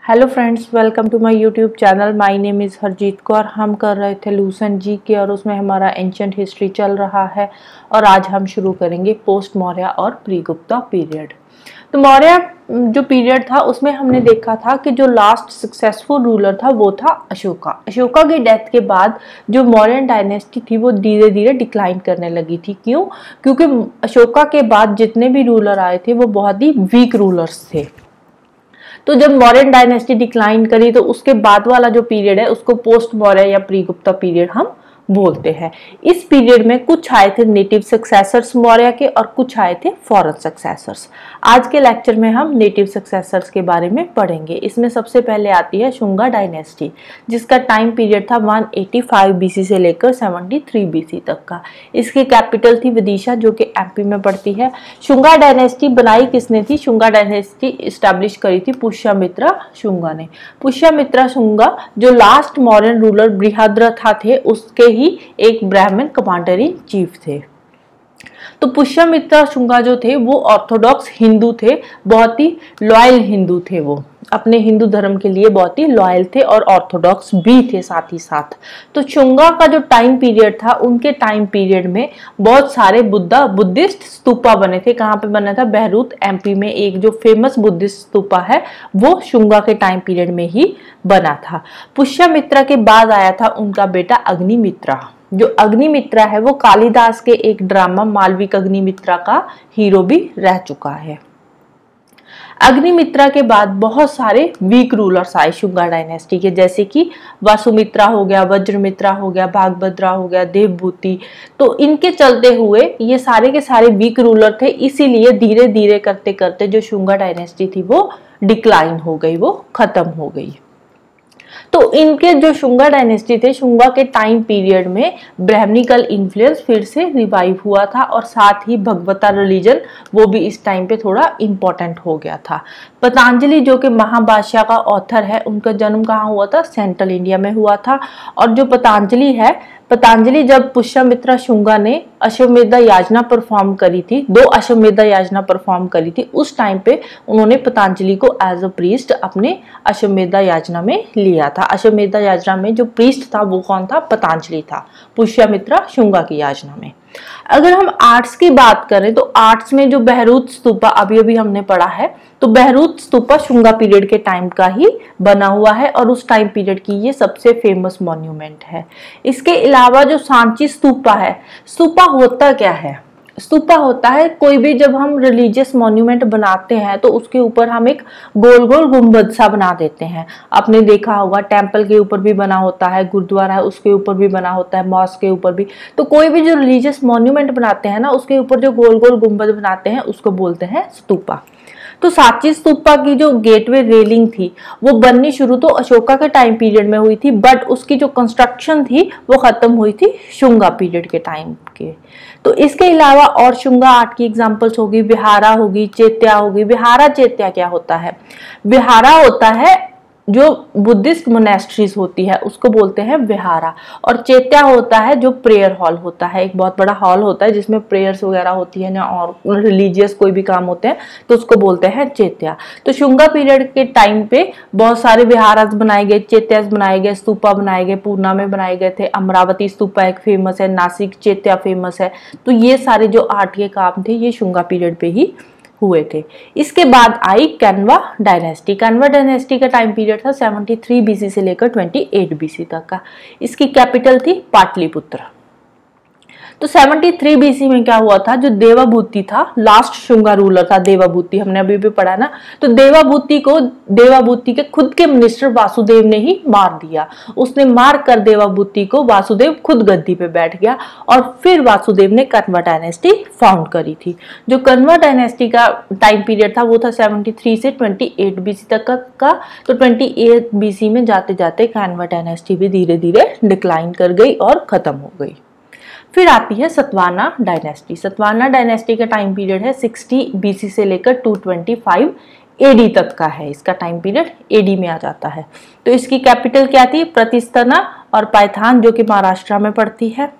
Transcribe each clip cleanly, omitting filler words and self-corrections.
Hello friends, welcome to my YouTube channel. My name is Harjeet Kaur. हम कर रहे थे लूसेंट जी के और उसमें हमारा एंशिएंट हिस्ट्री चल रहा है और आज हम शुरू करेंगे पोस्ट मौर्य और प्री गुप्ता पीरियड। तो मौर्य जो पीरियड था उसमें हमने देखा था कि जो लास्ट सक्सेसफुल रूलर था वो था अशोका। अशोका की डेथ के बाद जो मौर्यन डायनेस्टी थी वो धीरे धीरे डिक्लाइन करने लगी थी। क्यों? क्योंकि अशोका के बाद जितने भी रूलर आए थे वो बहुत ही वीक रूलर्स थे। तो जब मौर्यन डायनेस्टी डिक्लाइन करी तो उसके बाद वाला जो पीरियड है उसको पोस्ट मौर्य या प्री गुप्ता पीरियड हम बोलते हैं। इस पीरियड में कुछ आए थे नेटिव सक्सेसर्स मौर्य के और कुछ आए थे फॉरेन सक्सेसर्स। आज के लेक्चर में हम नेटिव सक्सेसर्स के बारे में पढ़ेंगे। इसमें सबसे पहले आती है शुंगा डायनेस्टी, जिसका टाइम पीरियड था 185 बीसी से लेकर 73 बीसी तक का। इसकी कैपिटल थी विदिशा, जो कि एमपी में पड़ती है। शुंगा डायनेस्टी बनाई किसने थी? शुंगा डायनेस्टी स्टैब्लिश करी थी पुष्यमित्रा शुंगा ने। पुष्यमित्रा शुंगा जो लास्ट मौर्यन रूलर बृहद्रथ थे उसके ही एक ब्राह्मण कमांडर इन चीफ थे। तो पुष्यमित्रा शुंगा जो थे वो ऑर्थोडॉक्स हिंदू थे, बहुत ही लॉयल हिंदू थे। वो अपने हिंदू धर्म के लिए बहुत ही लॉयल थे और ऑर्थोडॉक्स भी थे साथ ही साथ। तो शुंगा का जो टाइम पीरियड था, उनके टाइम पीरियड में बहुत सारे बुद्धिस्ट स्तूपा बने थे। कहाँ पे बना था? बहरूत एमपी में एक जो फेमस बुद्धिस्ट स्तूपा है वो शुंगा के टाइम पीरियड में ही बना था। पुष्यमित्रा के बाद आया था उनका बेटा अग्निमित्रा। जो अग्निमित्रा है वो कालिदास के एक ड्रामा मालविक अग्निमित्रा का हीरो भी रह चुका है। अग्निमित्रा के बाद बहुत सारे वीक रूलर्स आए शुंगा डायनेस्टी के, जैसे कि वासुमित्रा हो गया, वज्रमित्रा हो गया, भागभद्रा हो गया, देवभूति। तो इनके चलते हुए ये सारे के सारे वीक रूलर थे, इसीलिए धीरे धीरे करते करते जो शुंगा डायनेस्टी थी वो डिक्लाइन हो गई, वो खत्म हो गई। तो इनके जो शुंगा डायनेस्टी थे, शुंगा के टाइम पीरियड में ब्राह्मणिकल इन्फ्लुएंस फिर से रिवाइव हुआ था और साथ ही भगवता रिलीजन वो भी इस टाइम पे थोड़ा इंपॉर्टेंट हो गया था। पतंजलि जो कि महाभाष्य का ऑथर है, उनका जन्म कहाँ हुआ था? सेंट्रल इंडिया में हुआ था। और जो पतंजलि है, पतंजलि जब पुष्यमित्रा शुंगा ने अश्वमेधा याजना परफॉर्म करी थी, 2 अश्वमेधा याजना परफॉर्म करी थी, उस टाइम पे उन्होंने पतंजलि को एज अ प्रीस्ट अपने अश्वमेधा याजना में लिया था। अश्वमेधा याजना में जो प्रीस्ट था वो कौन था? पतंजलि था, पुष्यमित्रा शुंगा की याजना में। अगर हम आर्ट्स की बात करें तो आर्ट्स में जो बहरूत स्तूपा अभी अभी हमने पढ़ा है, तो बहरूत स्तूपा शुंगा पीरियड के टाइम का ही बना हुआ है और उस टाइम पीरियड की ये सबसे फेमस मॉन्यूमेंट है। इसके अलावा जो सांची स्तूपा है, स्तूपा होता क्या है? स्तूपा होता है कोई भी जब हम रिलीजियस मॉन्यूमेंट बनाते हैं तो उसके ऊपर हम एक गोल गोल गुंबद सा बना देते हैं। आपने देखा होगा टेंपल के ऊपर भी बना होता है, गुरुद्वारा है उसके ऊपर भी बना होता है, मॉस्क के ऊपर भी। तो कोई भी जो रिलीजियस मॉन्यूमेंट बनाते हैं ना, उसके ऊपर जो गोल गोल गुंबद बनाते हैं उसको बोलते हैं स्तूपा। तो सांची स्तूपा की जो गेटवे रेलिंग थी वो बननी शुरू तो अशोका के टाइम पीरियड में हुई थी, बट उसकी जो कंस्ट्रक्शन थी वो खत्म हुई थी शुंगा पीरियड के टाइम के। तो इसके अलावा और शुंगा आर्ट की एग्जांपल्स होगी, विहारा होगी, चैत्या होगी। विहारा चैत्या क्या होता है? विहारा होता है जो बुद्धिस्ट मोनेस्ट्रीज होती है उसको बोलते हैं विहारा, और चैत्या होता है जो प्रेयर हॉल होता है। एक बहुत बड़ा हॉल होता है जिसमें प्रेयर्स वगैरह होती है ना, और रिलीजियस कोई भी काम होते हैं तो उसको बोलते हैं चैत्या। तो शुंगा पीरियड के टाइम पे बहुत सारे विहारास बनाए गए, चैत्यास बनाए गए, स्तूपा बनाए गए, पूर्णा में बनाए गए थे। अमरावती स्तूपा एक फेमस है, नासिक चैत्या फेमस है। तो ये सारे जो आर्ट के काम थे ये शुंगा पीरियड पे ही हुए थे। इसके बाद आई कैनवा डायनेस्टी। कैनवा डायनेस्टी का टाइम पीरियड था 73 बीसी से लेकर 28 बीसी तक का। इसकी कैपिटल थी पाटलिपुत्र। तो 73 बीसी में क्या हुआ था? जो देवाभूति था, लास्ट शुंगा रूलर था देवाभूति, हमने अभी भी पढ़ा ना। तो देवाभूति के खुद के मिनिस्टर वासुदेव ने ही मार दिया। उसने मार कर देवाभूति को वासुदेव खुद गद्दी पे बैठ गया और फिर वासुदेव ने कण्वा डायनेस्टी फाउंड करी थी। जो कण्वा डायनेस्टी का टाइम पीरियड था वो था 73 से 28 बीसी तक का। तो 28 बीसी में जाते जाते कण्वा डायनेस्टी भी धीरे धीरे डिक्लाइन कर गई और खत्म हो गई। फिर आती है सतवाना डायनेस्टी। सतवाना डायनेस्टी का टाइम पीरियड है 60 बीसी से लेकर 225 एडी तक का है। इसका टाइम पीरियड एडी में आ जाता है। तो इसकी कैपिटल क्या थी? प्रतिस्तना और पाइथान, जो कि महाराष्ट्र में पड़ती है।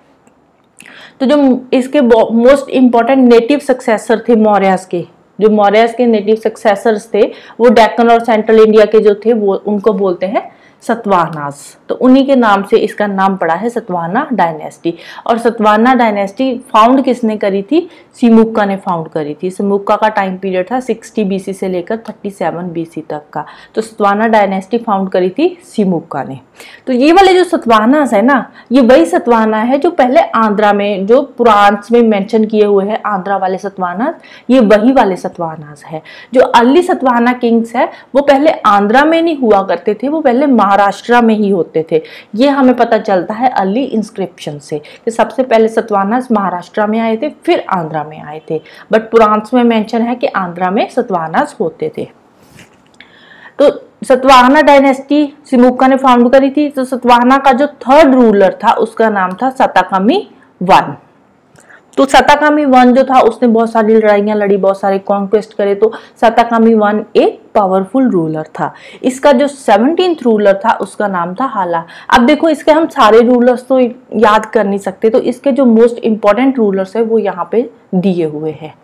तो जो इसके मोस्ट इंपॉर्टेंट नेटिव सक्सेसर थे मौर्यस के, जो मौर्यस के नेटिव सक्सेसर्स थे वो डेक्कन और सेंट्रल इंडिया के जो थे वो उनको बोलते हैं सतवाहनास। तो उन्हीं के नाम से इसका नाम पड़ा है सतवाहना डायनेस्टी। और सतवाहना डायनेस्टी फाउंड किसने करी थी? सिमुक्का ने फाउंड करी थी। सिमुक्का का टाइम पीरियड था 60 बीसी से लेकर 37 बीसी तक का। तो सतवाहना डायनेस्टी फाउंड करी थी सिमुक्का ने। तो ये वाले जो सतवाहनास है ना, ये वही सतवाहना है जो पहले आंध्रा में, जो पुराण्स में मेंशन किए हुए हैं आंध्रा वाले सतवाहनास, ये वही वाले सतवाहनास है। जो अर्ली सतवाहना किंग्स है वो पहले आंध्रा में नहीं हुआ करते थे, वो पहले महाराष्ट्र में ही होते थे। ये हमें पता चलता है अर्ली इंस्क्रिप्शन से कि सबसे पहले सतवाहनास महाराष्ट्र में आए थे, फिर आंध्रा में आए थे। बट पुराण्स में मेंशन है कि आंध्रा में सतवाहनास होते थे। तो सतवाहना डायनेस्टी सिमुक्का ने फाउंड करी थी। तो सतवाहना का जो थर्ड रूलर था उसका नाम था सताकर्णी वन। तो सताकर्णी वन जो था उसने बहुत सारी लड़ाइयां लड़ी, बहुत सारे कॉन्क्वेस्ट करे। तो सताकर्णी वन एक पावरफुल रूलर था। इसका जो 17th रूलर था उसका नाम था हाला। अब देखो इसके हम सारे रूलर्स तो याद कर नहीं सकते, तो इसके जो मोस्ट इंपॉर्टेंट रूलर्स है वो यहाँ पे दिए हुए हैं।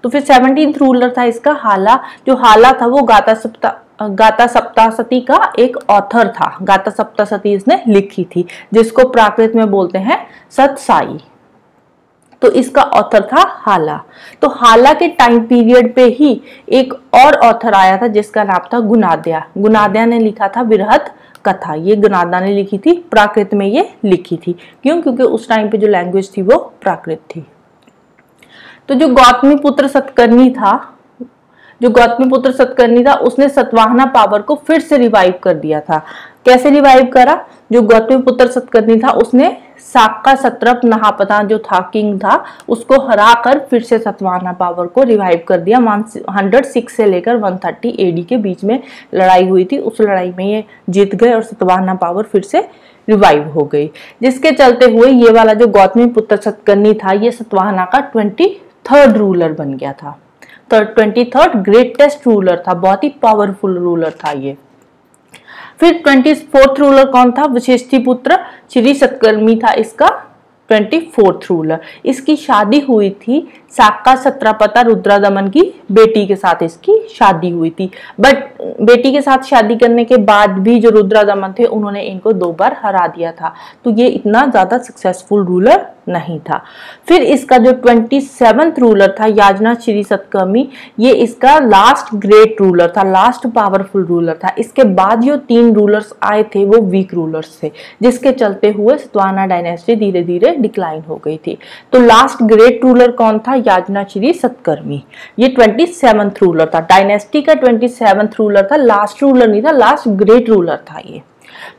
तो फिर 17th रूलर था इसका हाला। जो हाला था वो गाथा सप्तशती का एक ऑथर था। गाथा सप्तशती इसने लिखी थी, जिसको प्राकृत में बोलते हैं सतसाई। तो इसका ऑथर था हाला। तो हाला के टाइम पीरियड पे ही एक और ऑथर आया था जिसका नाम था गुणाद्या। गुणाद्या ने लिखा था विरहत कथा। ये गुणाद्या ने लिखी थी, प्राकृत में ये लिखी थी। क्यों? क्योंकि उस टाइम पे जो लैंग्वेज थी वो प्राकृत थी। तो जो गौतमीपुत्र सतकर्णी था उसने सतवाहना पावर को फिर से रिवाइव कर दिया था। कैसे रिवाइव करा? जो गौतमीपुत्र सतकर्णी था उसने साका सत्रप नहापता जो था किंग था उसको हरा कर फिर से सतवाहना पावर को रिवाइव कर दिया। 106 से लेकर 130 एडी के बीच में लड़ाई हुई थी। उस लड़ाई में ये जीत गए और सतवाहना पावर फिर से रिवाइव हो गई, जिसके चलते हुए ये वाला जो गौतमीपुत्र सतकर्णी था ये सतवाहना का 23rd रूलर बन गया था। 23rd ग्रेटेस्ट रूलर था, बहुत ही पावरफुल रूलर था ये। फिर 24th रूलर कौन था? वशिष्ठिपुत्र श्री सतकर्णी था इसका 24th रूलर। इसकी शादी हुई थी साका सत्रपता रुद्रदमन की बेटी के साथ, इसकी शादी हुई थी। बट बेटी के साथ शादी करने के बाद भी जो रुद्रदमन थे उन्होंने इनको 2 बार हरा दिया था। तो ये इतना ज्यादा सक्सेसफुल रूलर नहीं था। फिर इसका जो 27th रूलर था याजना श्री सतकर्णी, ये इसका लास्ट ग्रेट रूलर था, लास्ट पावरफुल रूलर था। इसके बाद जो 3 रूलर्स आए थे वो वीक रूलर्स थे, जिसके चलते हुए सतवाहना डायनेस्टी धीरे धीरे डिक्लाइन हो गई थी। तो लास्ट ग्रेट रूलर कौन था? याजना श्री सतकर्णी। ये 27th रूलर था। डायनेस्टी का 27th रूलर था, लास्ट रूलर नहीं था, लास्ट ग्रेट रूलर था ये।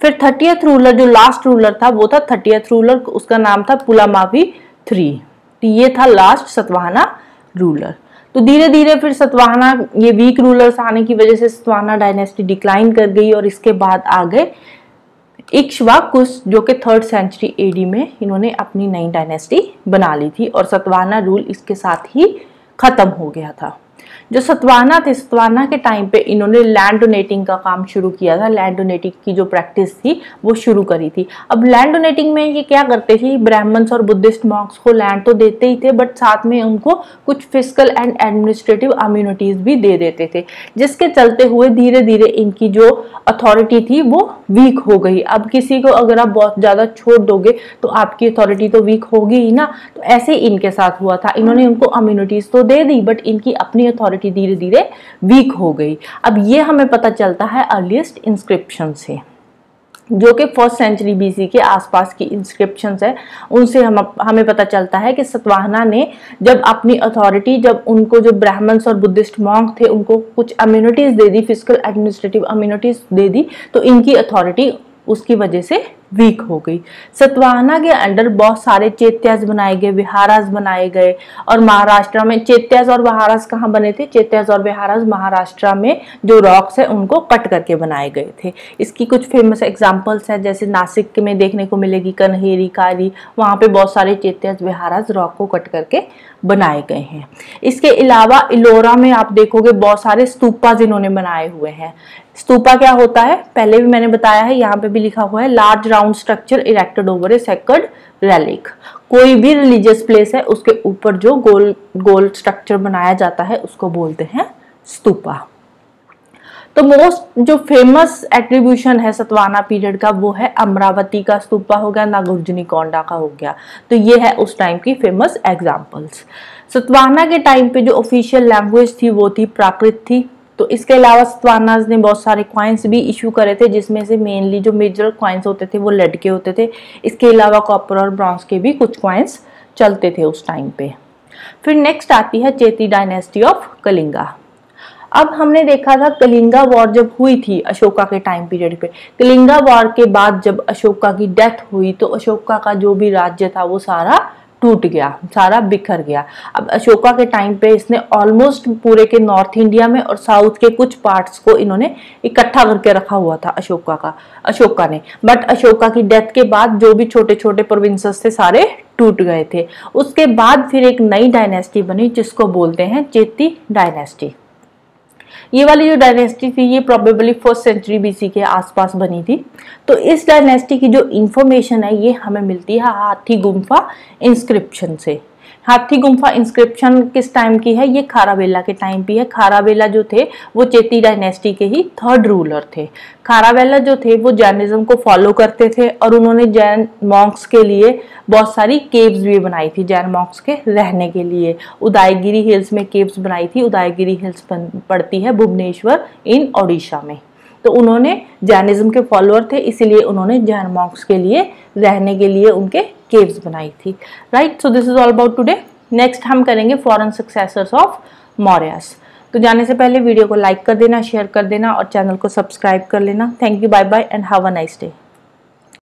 फिर 30th रूलर जो लास्ट रूलर था वो था 30th रूलर, उसका नाम था पुलामावी III। तो ये था लास्ट सतवाहना रूलर। तो धीरे धीरे फिर सतवाहना, ये वीक रूलर्स आने की वजह से सतवाहना डायनेस्टी डिक्लाइन कर गई और इसके बाद आ गए इक्ष्वाकुस, जो कि 3rd सेंचुरी एडी में इन्होंने अपनी नई डायनेस्टी बना ली थी और सतवाहना रूल इसके साथ ही खत्म हो गया था। जो सतवाहना थे, सतवाहना के टाइम पे इन्होंने लैंड डोनेटिंग का काम शुरू किया था। लैंड डोनेटिंग की जो प्रैक्टिस थी वो शुरू करी थी। अब लैंड डोनेटिंग में ये क्या करते थे? ब्राह्मण्स और बुद्धिस्ट मॉन्क्स को लैंड तो देते ही थे, बट साथ में उनको कुछ फिजिकल एंड एडमिनिस्ट्रेटिव अम्यूनिटीज भी दे देते थे, जिसके चलते हुए धीरे धीरे इनकी जो अथॉरिटी थी वो वीक हो गई। अब किसी को अगर आप बहुत ज्यादा छोड़ दोगे तो आपकी अथॉरिटी तो वीक होगी ही ना। तो ऐसे इनके साथ हुआ था। इन्होंने उनको अम्यूनिटीज तो दे दी, बट इनकी अपनी अथॉरिटी धीरे धीरे वीक हो गई। अब ये हमें पता चलता है अर्लीस्ट इंस्क्रिप्शन से, जो कि 1st सेंचुरी बीसी के आसपास की इंस्क्रिप्शंस है। उनसे हमें पता चलता है कि सतवाहना ने जब अपनी अथॉरिटी, जब उनको जो ब्राह्मण्स और बुद्धिस्ट मॉन्क थे उनको कुछ अम्यूनिटीज दे दी, फिजिकल एडमिनिस्ट्रेटिव अम्यूनिटीज दे दी, तो इनकी अथॉरिटी उसकी वजह से वीक हो गई। सतवाहना के अंडर बहुत सारे चैत्यास बनाए गए, विहारास बनाए गए और महाराष्ट्र में चैत्यास और विहारास कहाँ बने थे? चैत्यास और विहारास महाराष्ट्र में जो रॉक्स है उनको कट करके बनाए गए थे। इसकी कुछ फेमस एग्जांपल्स है, जैसे नासिक में देखने को मिलेगी कन्हेरी कारी, वहां पे बहुत सारे चैत्यास विहारास रॉक को कट करके बनाए गए हैं। इसके अलावा इलोरा में आप देखोगे बहुत सारे स्तूपास इन्होंने बनाए हुए हैं। स्तूपा क्या होता है? पहले भी मैंने बताया है, यहाँ पे भी लिखा हुआ है, large round structure erected over ए सेक्रेड रेलिक। कोई भी रिलीजियस प्लेस है उसके ऊपर जो गोल गोल स्ट्रक्चर बनाया जाता है उसको बोलते हैं स्तूपा। तो मोस्ट जो फेमस एट्रीब्यूशन है सतवाना पीरियड का वो है अमरावती का स्तूपा हो गया, नागार्जुनी कोंडा का हो गया। तो ये है उस टाइम की फेमस एग्जांपल्स। सतवाना के टाइम पे जो ऑफिशियल लैंग्वेज थी वो थी प्राकृत थी। तो इसके अलावा सतवानाज ने बहुत सारे कॉइन्स भी इशू करे थे, जिसमें से मेनली जो मेजर कॉइन्स होते थे वो लेड के होते थे। इसके अलावा कॉपर और ब्रॉन्ज के भी कुछ कॉइन्स चलते थे उस टाइम पे। फिर नेक्स्ट आती है चेती डायनेस्टी ऑफ कलिंगा। अब हमने देखा था कलिंगा वॉर जब हुई थी अशोका के टाइम पीरियड पे, कलिंगा वॉर के बाद जब अशोका की डेथ हुई तो अशोका का जो भी राज्य था वो सारा टूट गया, सारा बिखर गया। अब अशोका के टाइम पे इसने ऑलमोस्ट पूरे के नॉर्थ इंडिया में और साउथ के कुछ पार्ट्स को इन्होंने इकट्ठा करके रखा हुआ था अशोका ने। बट अशोका की डेथ के बाद जो भी छोटे छोटे प्रोविंसेस थे सारे टूट गए थे। उसके बाद फिर एक नई डायनेस्टी बनी जिसको बोलते हैं चेती डायनेस्टी। ये वाली जो डायनेस्टी थी ये प्रोबेबली 1st सेंचुरी बीसी के आसपास बनी थी। तो इस डायनेस्टी की जो इंफॉर्मेशन है ये हमें मिलती है हाथी गुम्फा इंस्क्रिप्शन से। हाथी गुम्फा इंस्क्रिप्शन किस टाइम की है? ये खारावेला के टाइम की है। खारावेला जो थे वो चेती डायनेस्टी के ही 3rd रूलर थे। खारावेला जो थे वो जैनिज्म को फॉलो करते थे और उन्होंने जैन मॉन्क्स के लिए बहुत सारी केव्स भी बनाई थी, जैन मॉन्क्स के रहने के लिए। उदयगिरी हिल्स में केव्स बनाई थी। उदयगिरी हिल्स पड़ती है भुवनेश्वर इन ओडिशा में। तो उन्होंने जैनिज्म के फॉलोअर थे, इसीलिए उन्होंने जैन मॉन्क्स के लिए रहने के लिए उनके केव्स बनाई थी। Right, so this is all about today. Next हम करेंगे फॉरेन सक्सेसर्स ऑफ मौर्यस। तो जाने से पहले वीडियो को लाइक कर देना, शेयर कर देना और चैनल को सब्सक्राइब कर लेना। Thank you, bye bye and have a nice day.